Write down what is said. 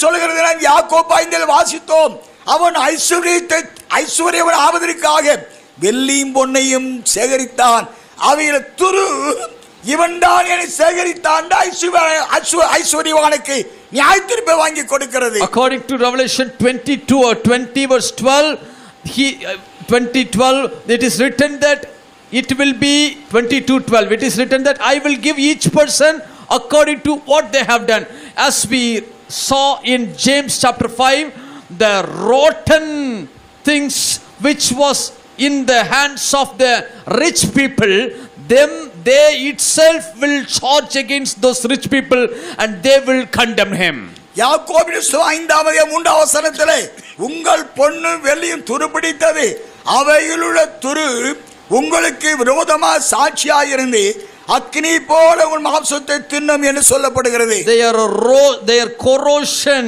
சொல்கிறது நாம் யாக்கோபு 5 வாசித்தோம். அவன் ஐஸ்வர்யவன் ஆவதற்காக வெள்ளியும் பொன்னையும் சேகரித்தான், அவையில் துரு இவன் தான் என்னை சேகரித்தான். ஐஸ்வர்யவானுக்கு நியாயத்தீர்ப்பை வாங்கி கொடுக்கிறது. According to Revelation 22 or 20 verse 12, 20:12, it is written that it will be 22:12. It is written that I will give each person according to what they have done. As we saw in James chapter 5, the rotten things which was in the hands of the rich people, they itself will charge against those rich people and they will condemn him. யாக்கோபு 5:3 உங்கள் பொன்னு வெள்ளியும் துருப்பிடித்தது, அவைகளுள்ள துரு உங்களுக்கு விரோதமா சாட்சியாயிருந்து அக்னி போல உங்கள் மாம்சத்தை தின்னும் என்று சொல்லப்படுகிறது. Their corrosion